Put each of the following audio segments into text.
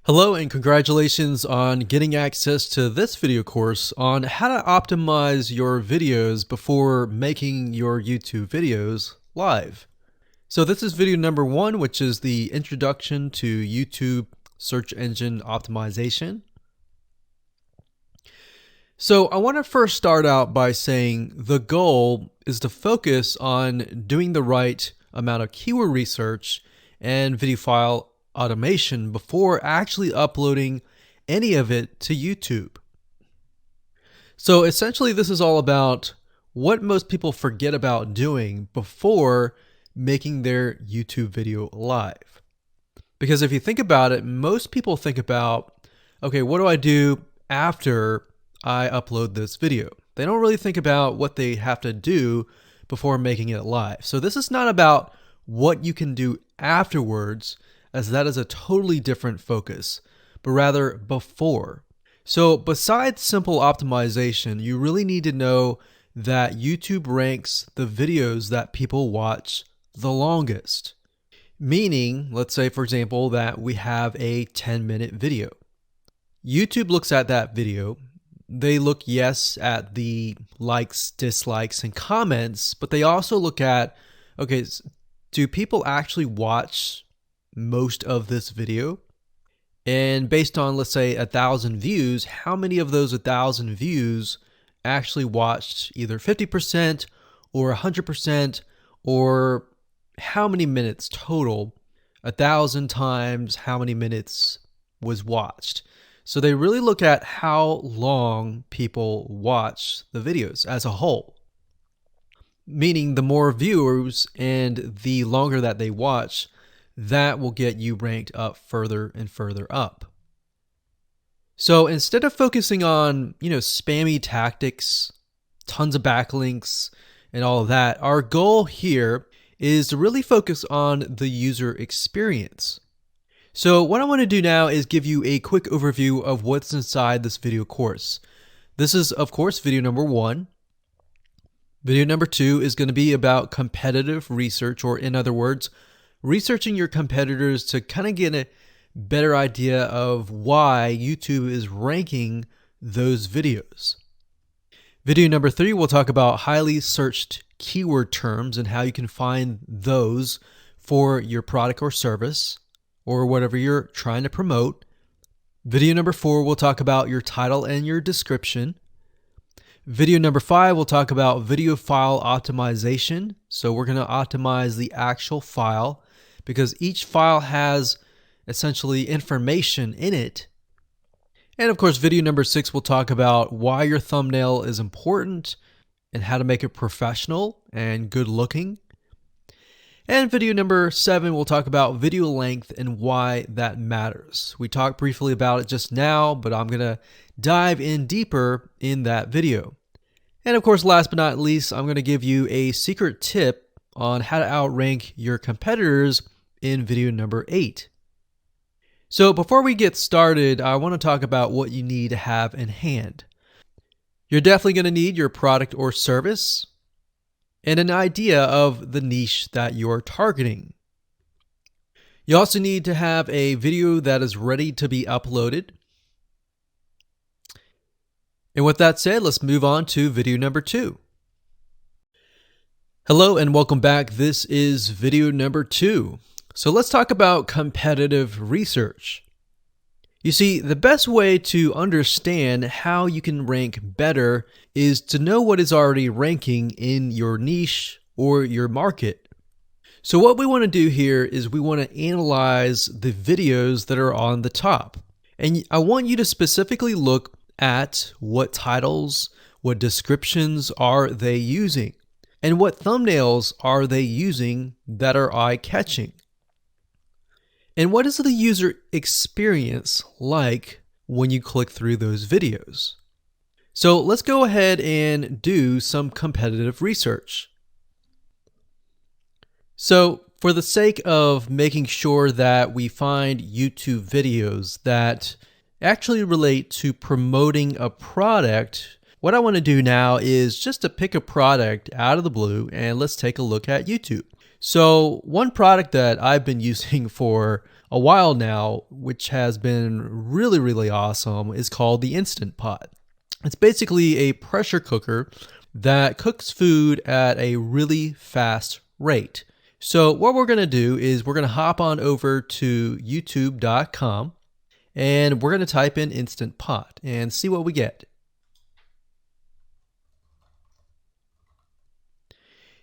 Hello and congratulations on getting access to this video course on how to optimize your videos before making your YouTube videos live. So this is video number 1, which is the introduction to YouTube search engine optimization. So I want to first start out by saying the goal is to focus on doing the right amount of keyword research and video file automation before actually uploading any of it to YouTube. So essentially this is all about what most people forget about doing before making their YouTube video live. Because if you think about it, most people think about, okay, what do I do after I upload this video? They don't really think about what they have to do before making it live. So this is not about what you can do afterwards, as that is a totally different focus, but rather before. So besides simple optimization, you really need to know that YouTube ranks the videos that people watch the longest. Meaning, let's say for example that we have a 10-minute video. YouTube looks at that video. They look, yes, at the likes, dislikes, and comments, but they also look at, okay, do people actually watch most of this video? And based on, let's say, 1,000 views, how many of those 1,000 views actually watched either 50% or 100%, or how many minutes total? 1,000 times how many minutes was watched. So they really look at how long people watch the videos as a whole. Meaning the more viewers and the longer that they watch, that will get you ranked up further and further up. So instead of focusing on, spammy tactics, tons of backlinks, and all of that, our goal here is to really focus on the user experience. So what I want to do now is give you a quick overview of what's inside this video course. This is, of course, video number 1. Video number 2 is going to be about competitive research, or in other words, researching your competitors to kind of get a better idea of why YouTube is ranking those videos. Video number 3, we'll talk about highly searched keyword terms and how you can find those for your product or service or whatever you're trying to promote. Video number 4, we'll talk about your title and your description. Video number 5, we'll talk about video file optimization. So we're going to optimize the actual file, because each file has essentially information in it. And of course, video number 6 will talk about why your thumbnail is important and how to make it professional and good looking. And video number 7 will talk about video length and why that matters. We talked briefly about it just now, but I'm going to dive in deeper in that video. And of course, last but not least, I'm going to give you a secret tip on how to outrank your competitors in video number 8. So before we get started, I want to talk about what you need to have in hand. You're definitely going to need your product or service and an idea of the niche that you're targeting. You also need to have a video that is ready to be uploaded. And with that said, let's move on to video number 2. Hello and welcome back. This is video number 2. So let's talk about competitive research. You see, the best way to understand how you can rank better is to know what is already ranking in your niche or your market. So what we want to do here is we want to analyze the videos that are on the top. And I want you to specifically look at what titles, what descriptions are they using, and what thumbnails are they using that are eye-catching. And what is the user experience like when you click through those videos? So let's go ahead and do some competitive research. So for the sake of making sure that we find YouTube videos that actually relate to promoting a product, what I want to do now is just to pick a product out of the blue and let's take a look at YouTube. So one product that I've been using for a while now, which has been really, really awesome, is called the Instant Pot. It's basically a pressure cooker that cooks food at a really fast rate. So what we're going to do is we're going to hop on over to youtube.com and we're going to type in Instant Pot and see what we get.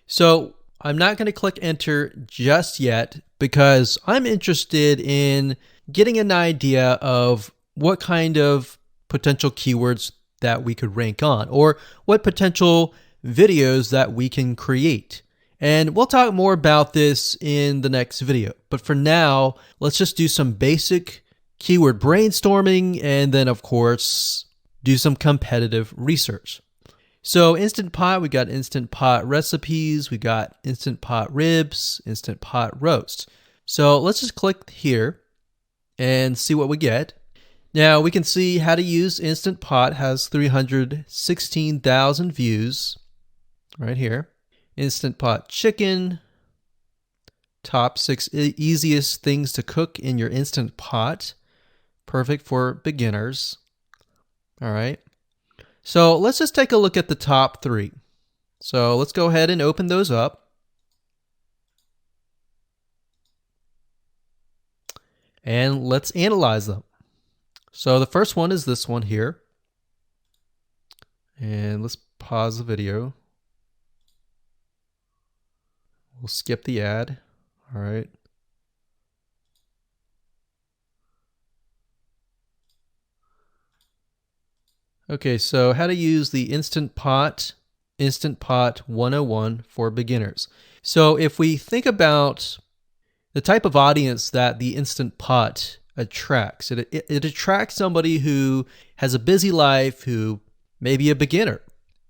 So I'm not going to click enter just yet because I'm interested in getting an idea of what kind of potential keywords that we could rank on, or what potential videos that we can create. And we'll talk more about this in the next video. But for now, let's just do some basic keyword brainstorming and then, of course, do some competitive research. So Instant Pot, we got Instant Pot recipes, we got Instant Pot ribs, Instant Pot roast. So let's just click here and see what we get. Now we can see how to use Instant Pot has 316,000 views right here. Instant Pot chicken, top 6 easiest things to cook in your Instant Pot. Perfect for beginners. All right. So let's just take a look at the top 3. So let's go ahead and open those up. And let's analyze them. So the first one is this one here. And let's pause the video. We'll skip the ad. All right. Okay, so how to use the Instant Pot 101 for beginners. So if we think about the type of audience that the Instant Pot attracts, it attracts somebody who has a busy life, who may be a beginner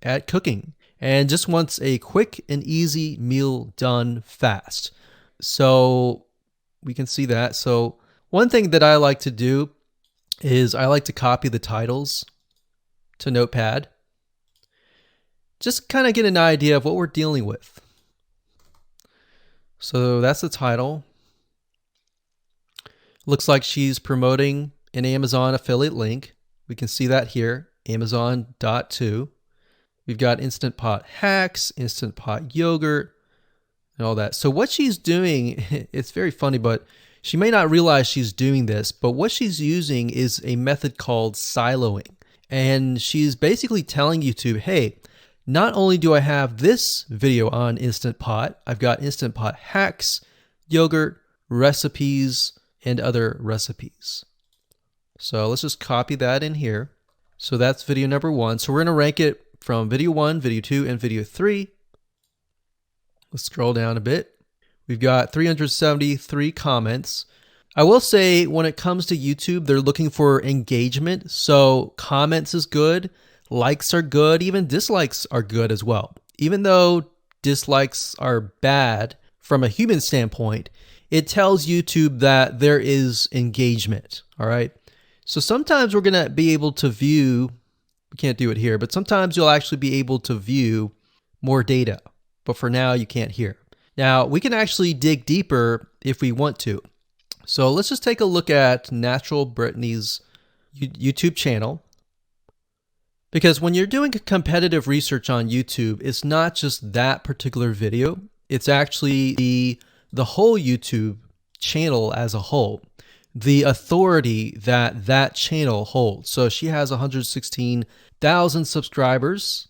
at cooking and just wants a quick and easy meal done fast. So we can see that. So one thing that I like to do is I like to copy the titles to Notepad. Just kind of get an idea of what we're dealing with. So that's the title. Looks like she's promoting an Amazon affiliate link. We can see that here, Amazon.to. We've got Instant Pot hacks, Instant Pot yogurt, and all that. So what she's doing, it's very funny, but she may not realize she's doing this, but what she's using is a method called siloing. And she's basically telling YouTube, hey, not only do I have this video on Instant Pot, I've got Instant Pot hacks, yogurt, recipes, and other recipes. So let's just copy that in here. So that's video number 1. So we're going to rank it from video 1, video 2, and video 3. Let's scroll down a bit. We've got 373 comments. I will say when it comes to YouTube, they're looking for engagement. So comments is good, likes are good, even dislikes are good as well. Even though dislikes are bad from a human standpoint, it tells YouTube that there is engagement. All right. So sometimes we're going to be able to view, we can't do it here, but sometimes you'll actually be able to view more data. But for now, you can't hear. Now, we can actually dig deeper if we want to. So let's just take a look at Natural Brittany's YouTube channel. Because when you're doing competitive research on YouTube, it's not just that particular video. It's actually the whole YouTube channel as a whole, the authority that that channel holds. So she has 116,000 subscribers.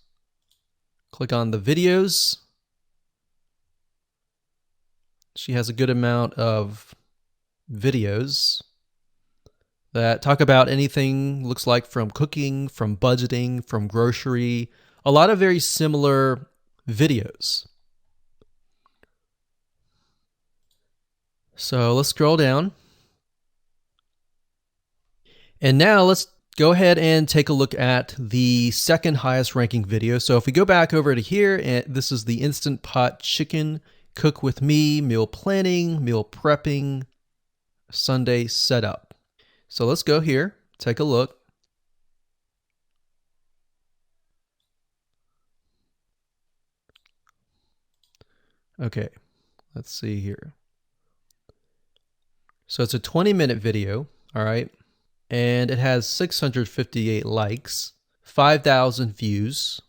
Click on the videos. She has a good amount of videos that talk about anything, looks like from cooking, from budgeting, from grocery, a lot of very similar videos. So let's scroll down. And now let's go ahead and take a look at the second highest ranking video. So if we go back over to here, and this is the Instant Pot chicken, cook with me, meal planning, meal prepping, Sunday setup. So let's go here, take a look. Okay, let's see here. So it's a 20-minute video, all right? And it has 658 likes, 5,000 views.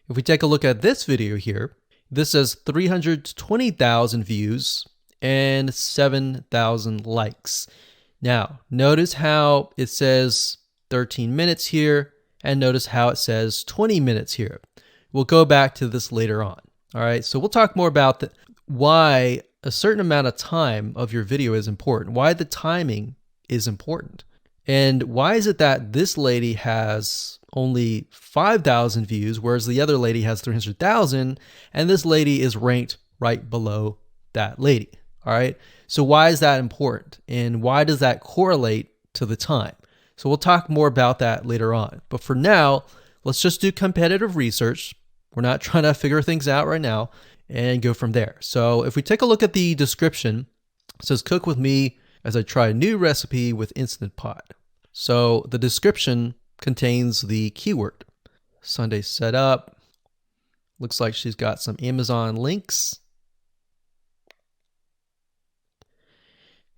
If we take a look at this video here, this has 320,000 views and 7,000 likes. Now, notice how it says 13 minutes here, and notice how it says 20 minutes here. We'll go back to this later on. All right, so we'll talk more about why a certain amount of time of your video is important, why the timing is important. And why is it that this lady has only 5,000 views, whereas the other lady has 300,000, and this lady is ranked right below that lady? All right, so why is that important? And why does that correlate to the time? So we'll talk more about that later on. But for now, let's just do competitive research. We're not trying to figure things out right now, and go from there. So if we take a look at the description, it says cook with me as I try a new recipe with Instant Pot. So the description contains the keyword. Sunday setup. Looks like she's got some Amazon links.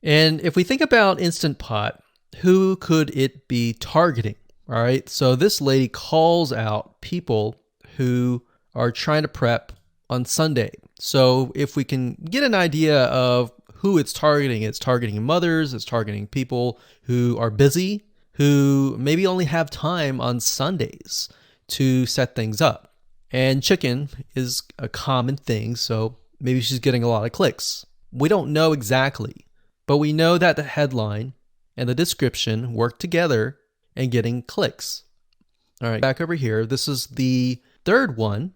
And if we think about Instant Pot, who could it be targeting? All right, so this lady calls out people who are trying to prep on Sunday. So if we can get an idea of who it's targeting mothers, it's targeting people who are busy, who maybe only have time on Sundays to set things up. And chicken is a common thing, so maybe she's getting a lot of clicks. We don't know exactly, but we know that the headline and the description work together and getting clicks. All right, back over here, this is the third one.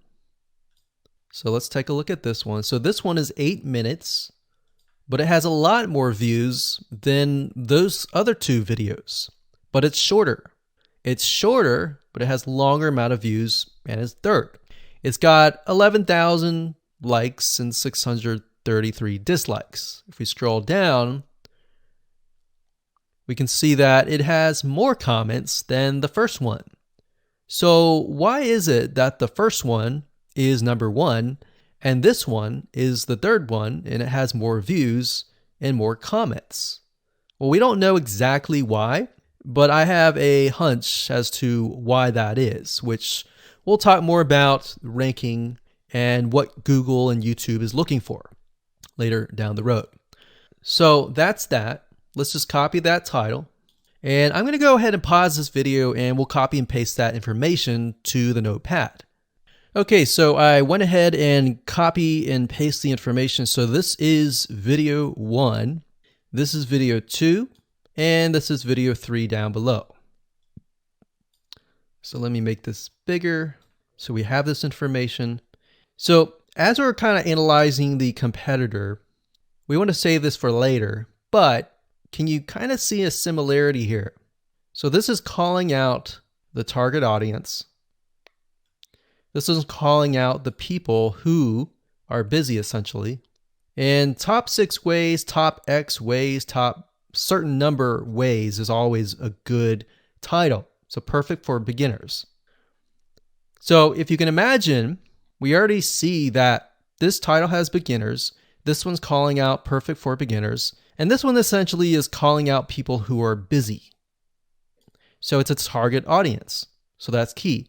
So let's take a look at this one. So this one is 8 minutes, but it has a lot more views than those other two videos, but it's shorter. It's shorter, but it has longer amount of views and it's third. It's got 11,000 likes and 633 dislikes. If we scroll down, we can see that it has more comments than the first one. So why is it that the first one is number one and this one is the third one and it has more views and more comments? Well, we don't know exactly why, but I have a hunch as to why that is, which we'll talk more about ranking and what Google and YouTube is looking for later down the road. So that's that. Let's just copy that title. And I'm going to go ahead and pause this video and we'll copy and paste that information to the notepad. Okay, so I went ahead and copy and paste the information. So this is video 1, this is video 2, and this is video 3 down below. So let me make this bigger. So we have this information. So as we're kind of analyzing the competitor, we want to save this for later, but can you kind of see a similarity here? So this is calling out the target audience. This is calling out the people who are busy essentially. And top 6 ways, top X ways, top certain number ways is always a good title. So perfect for beginners. So if you can imagine, we already see that this title has beginners. This one's calling out perfect for beginners. And this one essentially is calling out people who are busy. So it's a target audience. So that's key.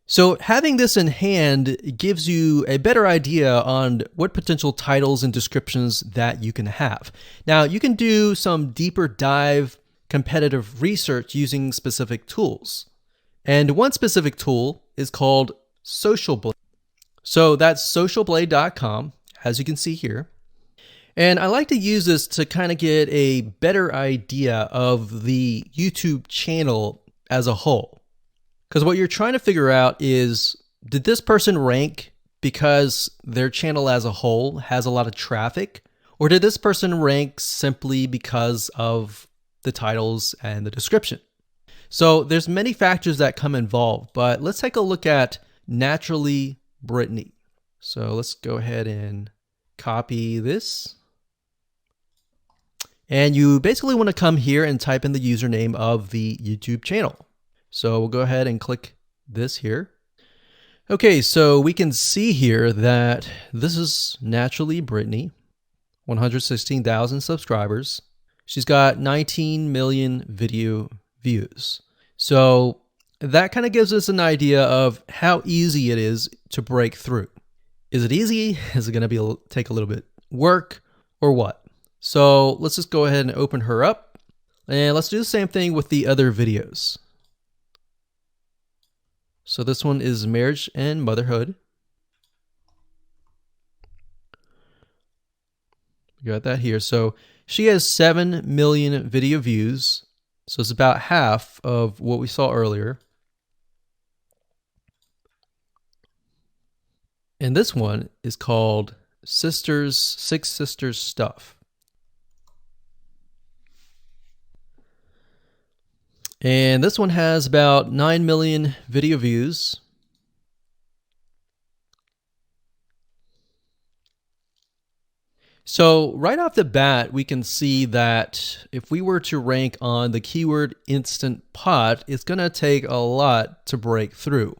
So having this in hand gives you a better idea on what potential titles and descriptions that you can have. Now you can do some deeper dive competitive research using specific tools. And one specific tool is called Social Blade. So that's socialblade.com, as you can see here. And I like to use this to kind of get a better idea of the YouTube channel as a whole. Because what you're trying to figure out is, did this person rank because their channel as a whole has a lot of traffic? Or did this person rank simply because of the titles and the description? So there's many factors that come involved, but let's take a look at Naturally Brittany. So let's go ahead and copy this. And you basically want to come here and type in the username of the YouTube channel. So we'll go ahead and click this here. Okay, so we can see here that this is Naturally Brittany, 116,000 subscribers. She's got 19 million video views. So that kind of gives us an idea of how easy it is to break through. Is it easy? Is it going to take a little bit work or what? So let's just go ahead and open her up, and let's do the same thing with the other videos. So this one is marriage and motherhood. We got that here. So she has 7 million video views. So it's about half of what we saw earlier. And this one is called Six Sisters Stuff. And this one has about 9 million video views. So right off the bat, we can see that if we were to rank on the keyword Instant Pot, it's going to take a lot to break through.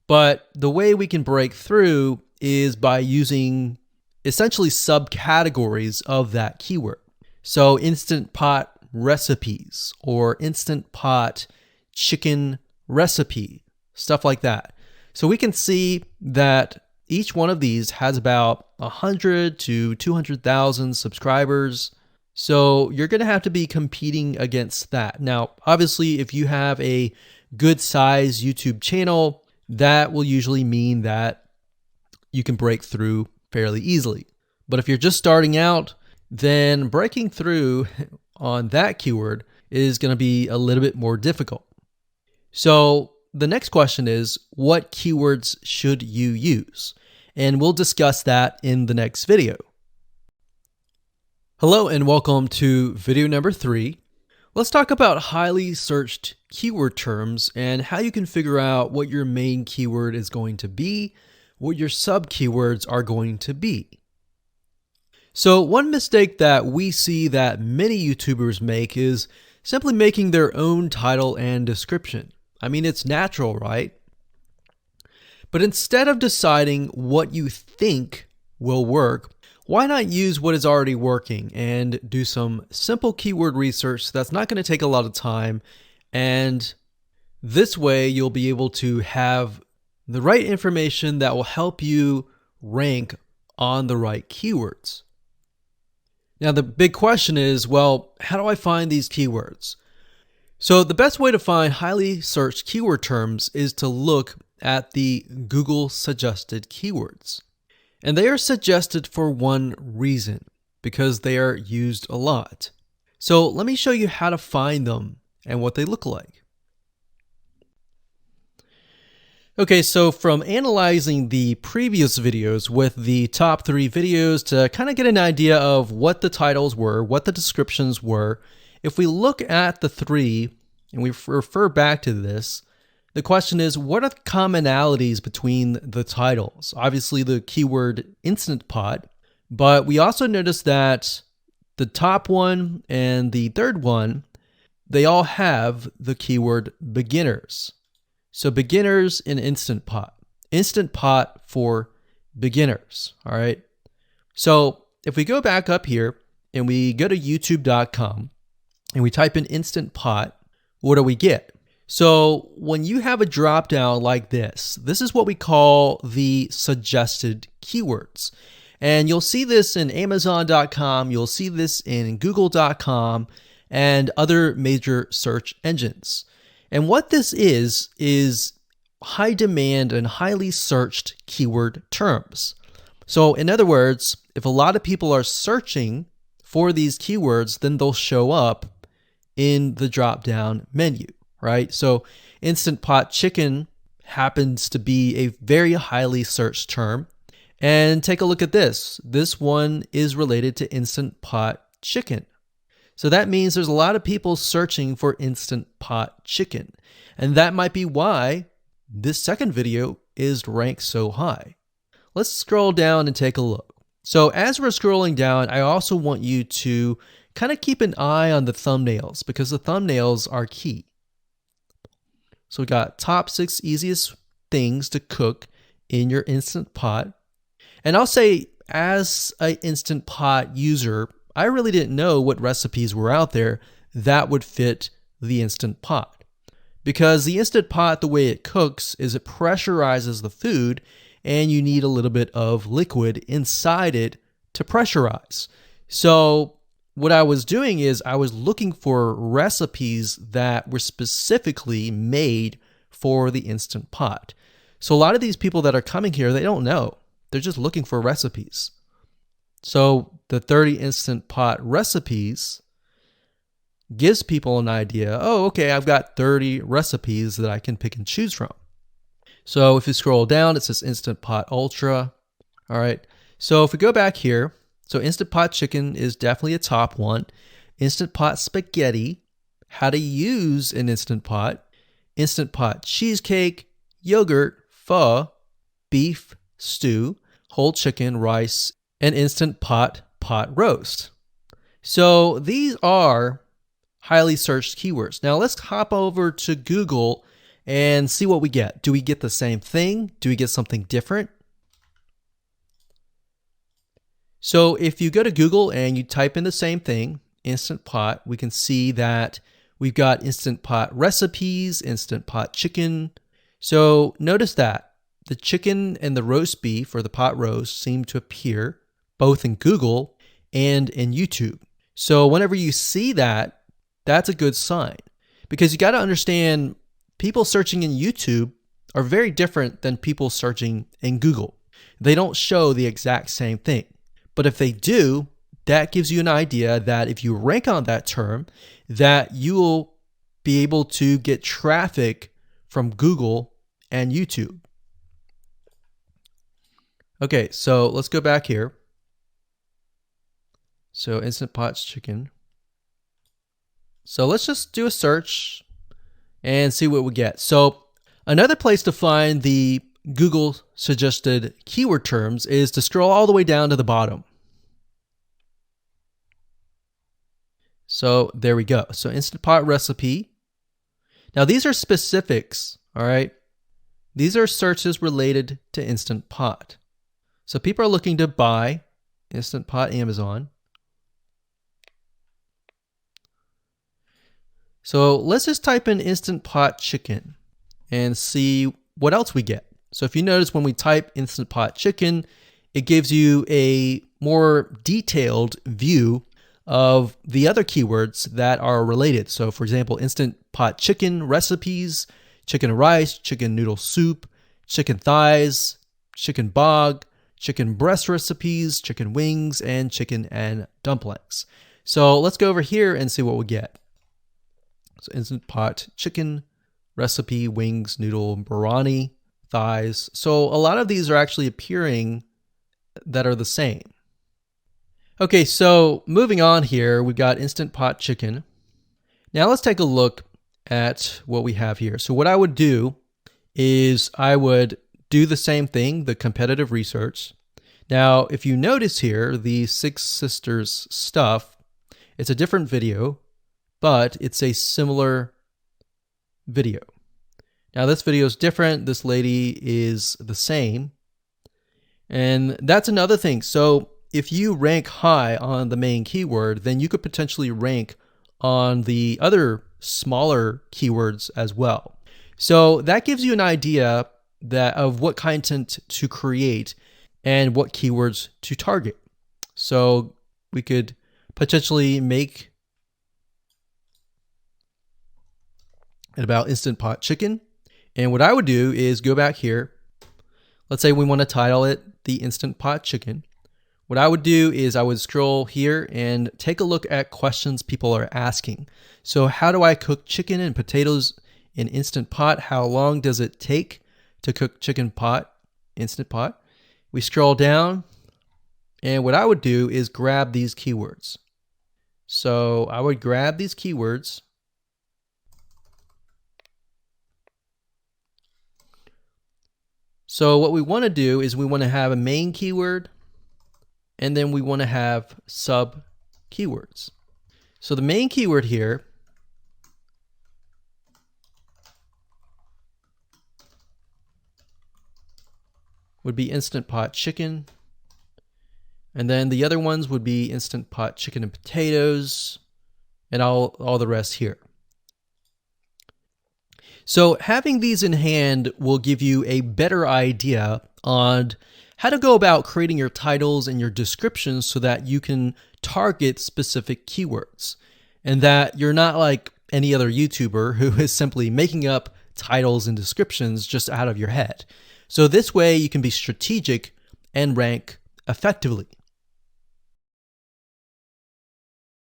But the way we can break through is by using essentially subcategories of that keyword. So Instant Pot recipes or Instant Pot chicken recipe, stuff like that. So we can see that each one of these has about 100 to 200,000 subscribers. So you're going to have to be competing against that. Now, obviously, if you have a good size YouTube channel, that will usually mean that you can break through fairly easily. But if you're just starting out, then breaking through on that keyword is going to be a little bit more difficult. So the next question is, what keywords should you use? And we'll discuss that in the next video. Hello and welcome to video number 3. Let's talk about highly searched keyword terms and how you can figure out what your main keyword is going to be, what your sub keywords are going to be. So one mistake that we see that many YouTubers make is simply making their own title and description. I mean, it's natural, right? But instead of deciding what you think will work, why not use what is already working and do some simple keyword research that's not going to take a lot of time, and this way you'll be able to have the right information that will help you rank on the right keywords. Now the big question is, well, how do I find these keywords? So the best way to find highly searched keyword terms is to look at the Google suggested keywords. And they are suggested for one reason, because they are used a lot. So let me show you how to find them and what they look like. Okay, so from analyzing the previous videos with the top 3 videos to kind of get an idea of what the titles were, what the descriptions were, if we look at the 3 and we refer back to this, the question is, what are the commonalities between the titles? Obviously the keyword Instant Pot, but we also notice that the top one and the third one, they all have the keyword beginners. So beginners in Instant Pot. Instant Pot for beginners, all right? So if we go back up here and we go to youtube.com and we type in Instant Pot, what do we get? So when you have a drop down like this is what we call the suggested keywords. And you'll see this in Amazon.com, you'll see this in Google.com and other major search engines. And what this is high demand and highly searched keyword terms. So in other words, if a lot of people are searching for these keywords, then they'll show up in the drop-down menu, right? So Instant Pot chicken happens to be a very highly searched term. And take a look at this. This one is related to Instant Pot chicken. So that means there's a lot of people searching for Instant Pot chicken. And that might be why this second video is ranked so high. Let's scroll down and take a look. So as we're scrolling down, I also want you to kind of keep an eye on the thumbnails because the thumbnails are key. So we got top 6 easiest things to cook in your Instant Pot. And I'll say as an Instant Pot user, I really didn't know what recipes were out there that would fit the Instant Pot. Because the Instant Pot, the way it cooks is it pressurizes the food, and you need a little bit of liquid inside it to pressurize. So what I was doing is I was looking for recipes that were specifically made for the Instant Pot. So a lot of these people that are coming here, they don't know. They're just looking for recipes. So the 30 Instant Pot recipes gives people an idea. Oh, okay, I've got 30 recipes that I can pick and choose from. So if you scroll down, it says Instant Pot Ultra. All right. So if we go back here, so Instant Pot Chicken is definitely a top one. Instant Pot Spaghetti, how to use an Instant Pot. Instant Pot Cheesecake, Yogurt, Pho, Beef Stew, Whole Chicken, Rice, and Instant Pot Pot Roast. So these are highly searched keywords. Now let's hop over to Google and see what we get. Do we get the same thing? Do we get something different? So if you go to Google and you type in the same thing, Instant Pot, we can see that we've got Instant Pot recipes, Instant Pot chicken. So notice that the chicken and the roast beef or the pot roast seem to appear both in Google and in YouTube. So whenever you see that, that's a good sign, because you got to understand people searching in YouTube are very different than people searching in Google. They don't show the exact same thing. But if they do, that gives you an idea that if you rank on that term, that you will be able to get traffic from Google and YouTube. Okay, so let's go back here. So Instant Pot Chicken. So let's just do a search and see what we get. So another place to find the Google suggested keyword terms is to scroll all the way down to the bottom. So there we go. So Instant Pot recipe. Now these are specifics, all right? These are searches related to Instant Pot. So people are looking to buy Instant Pot Amazon. So let's just type in Instant Pot Chicken and see what else we get. So if you notice, when we type Instant Pot Chicken, it gives you a more detailed view of the other keywords that are related. So for example, Instant Pot Chicken recipes, chicken and rice, chicken noodle soup, chicken thighs, chicken bog, chicken breast recipes, chicken wings, and chicken and dumplings. So let's go over here and see what we get. So Instant Pot Chicken recipe, wings, noodle, biryani, thighs. So a lot of these are actually appearing that are the same. Okay, so moving on here, we've got Instant Pot Chicken. Now let's take a look at what we have here. So what I would do is I would do the same thing, the competitive research. Now, if you notice here, the Six Sisters stuff, it's a different video, but it's a similar video. Now this video is different. This lady is the same. And that's another thing. So if you rank high on the main keyword, then you could potentially rank on the other smaller keywords as well. So that gives you an idea of what content to create and what keywords to target. So we could potentially make it about Instant Pot Chicken. And what I would do is go back here. Let's say we want to title it the Instant Pot Chicken. What I would do is I would scroll here and take a look at questions people are asking. So how do I cook chicken and potatoes in Instant Pot? How long does it take to cook chicken pot, Instant Pot? We scroll down, and what I would do is grab these keywords. So I would grab these keywords. So what we want to do is we want to have a main keyword, and then we want to have sub keywords. So the main keyword here would be Instant Pot Chicken. And then the other ones would be Instant Pot Chicken and Potatoes, and all the rest here. So having these in hand will give you a better idea on how to go about creating your titles and your descriptions so that you can target specific keywords, and that you're not like any other YouTuber who is simply making up titles and descriptions just out of your head. So this way you can be strategic and rank effectively.